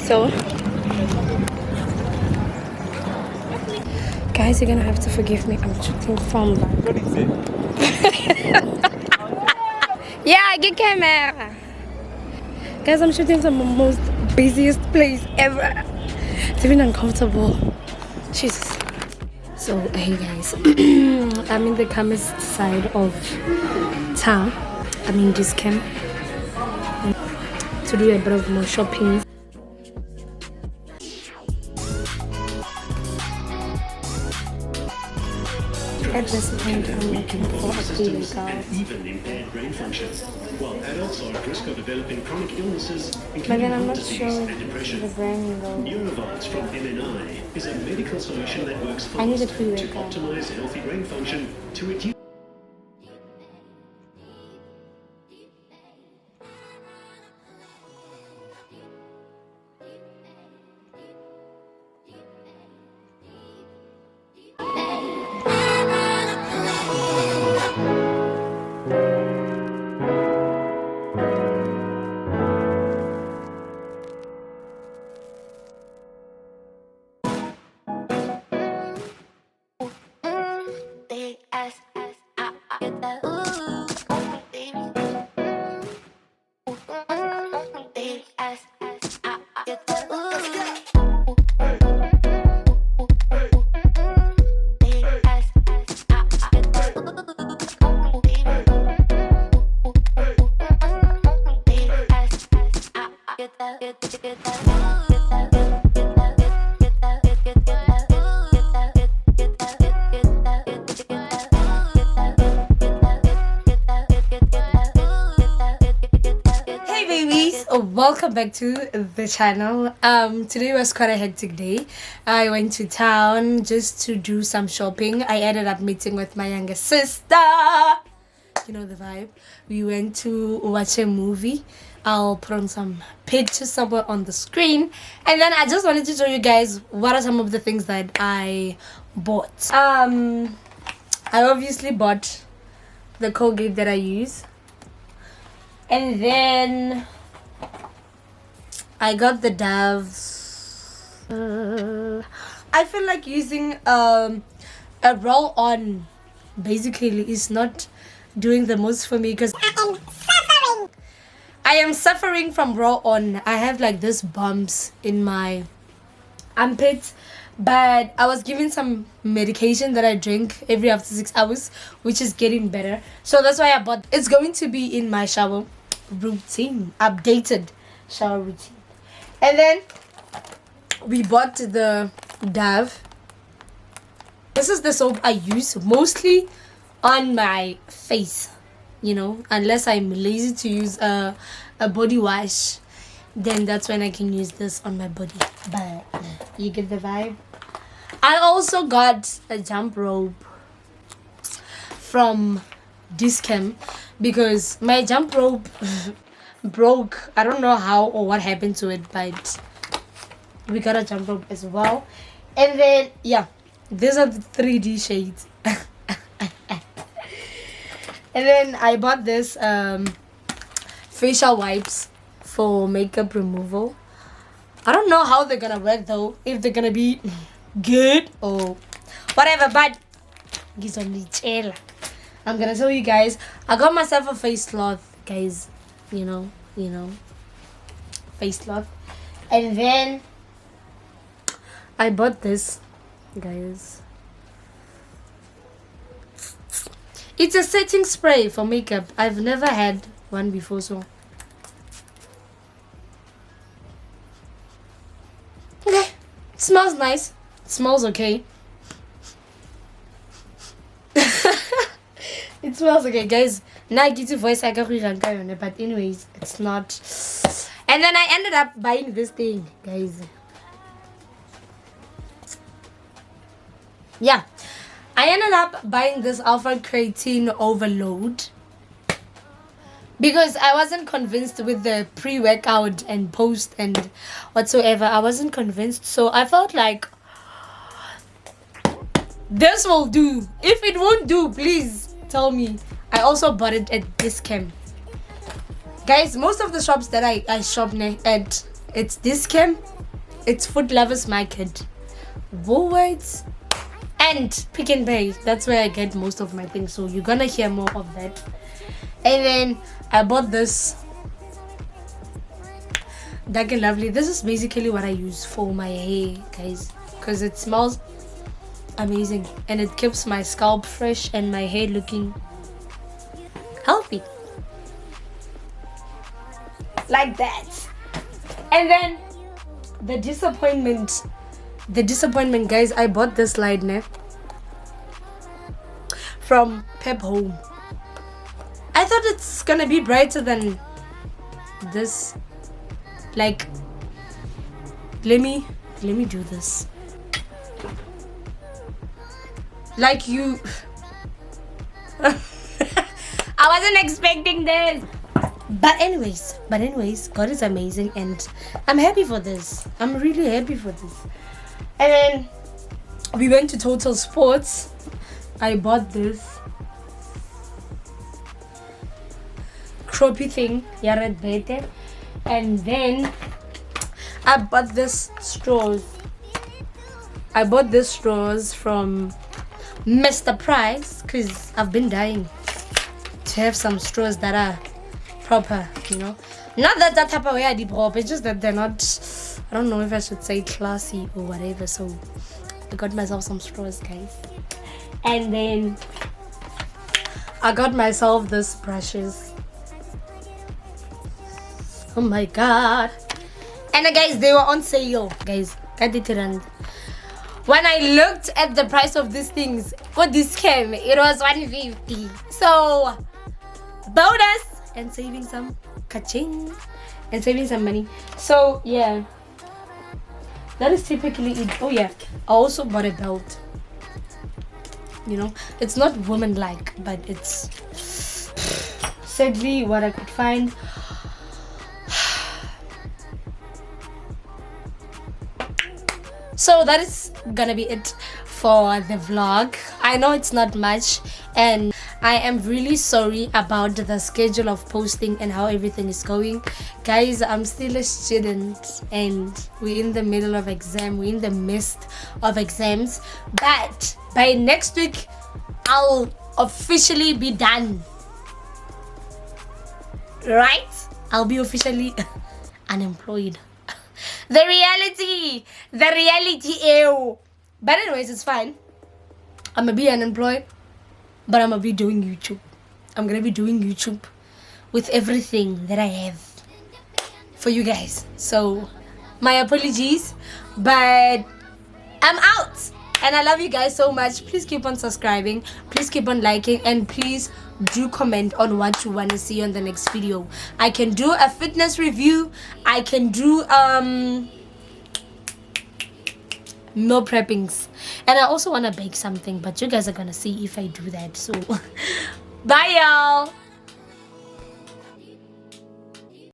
So guys, you're gonna have to forgive me. I'm shooting from yeah, get camera. Guys, I'm shooting from the most busiest place ever. It's even uncomfortable. Jesus. So hey guys, I'm in the calmest side of town. I'm in this camp to do a bit of more shopping. At this point, I'm looking for a pre-workout. Even impaired brain function, while adults are at risk of developing chronic illnesses, But including then I'm heart not disease sure and depression. the brand though. Neurovance from MNI is a medical solution that works I need a fast to pre-workout. optimize healthy brain function to reduce. Welcome back to the channel. Today was quite a hectic day. I went to town just to do some shopping. I ended up meeting with my younger sister. You know the vibe. We went to watch a movie. I'll put on some pictures somewhere on the screen, and then I just wanted to show you guys what are some of the things that I bought. I obviously bought the Colgate that I use, and then I got the Dove. I feel like using a roll-on basically is not doing the most for me because I am suffering from roll-on. I have like this bumps in my armpits, but I was given some medication that I drink every after 6 hours, which is getting better. So that's why I bought. It's going to be in my shower routine, updated shower routine. And then we bought the Dove. This is the soap I use mostly on my face, you know, unless I'm lazy to use a body wash, then that's when I can use this on my body. But you get the vibe. I also got a jump rope from Discam because my jump rope broke. I don't know how or what happened to it, but we got a jump rope as well. And then yeah, these are the 3D shades. And then I bought this facial wipes for makeup removal. I don't know how they're gonna work though, if they're gonna be good or whatever, but I'm gonna tell you guys, I got myself a face cloth, guys. You know, face cloth. And then I bought this, guys. It's a setting spray for makeup. I've never had one before, so okay. It smells nice. It smells okay. It smells okay, guys. Now I get to voice I got but anyways, it's not. And then I ended up buying this thing, guys. Yeah, I ended up buying this Alpha Creatine Overload because I wasn't convinced with the pre-workout and post and whatsoever. I wasn't convinced, so I felt like this will do. If it won't do, please tell me. I also bought it at Discam. Guys, most of the shops that I shop at It's Discam, it's Foot Lovers Market, Woolworths, and Pick and Pay. That's where I get most of my things, so you're gonna hear more of that. And then I bought this Dark and Lovely. This is basically what I use for my hair, guys, because it smells amazing and it keeps my scalp fresh and my hair looking healthy like that. And then the disappointment, guys, I bought this light from Pep Home. I thought it's gonna be brighter than this. Like, let me do this. Like you I wasn't expecting this. But anyways, God is amazing and I'm happy for this. I'm really happy for this. And then we went to Total Sports. I bought this croppy thing, red bete. And then I bought this straws. I bought this straws from Mr. Price because I've been dying to have some straws that are proper, you know. Not that type of way I did proper, it's just that they're not, I don't know if I should say classy or whatever. So I got myself some straws, guys. And then I got myself this brushes. Oh my god. And guys, they were on sale, guys. When I looked at the price of these things for this cam, it was 150. So bonus and saving some ka-ching and saving some money. So yeah, that is typically it. Oh yeah, I also bought a belt. You know, it's not woman-like, but it's sadly what I could find. So that is gonna be it for the vlog. I know it's not much and I am really sorry about the schedule of posting and how everything is going. Guys, I'm still a student and we're in the middle of exam. We're in the midst of exams. But by next week, I'll officially be done. Right? I'll be officially unemployed. The reality, ew. But anyways, it's fine. I'm gonna be unemployed, but I'm gonna be doing YouTube. I'm gonna be doing YouTube with everything that I have for you guys. So my apologies, but I'm out. And I love you guys so much. Please keep on subscribing, please keep on liking, and please do comment on what you want to see on the next video. I can do a fitness review, I can do meal preppings, and I also want to bake something, but you guys are gonna see if I do that. So bye y'all.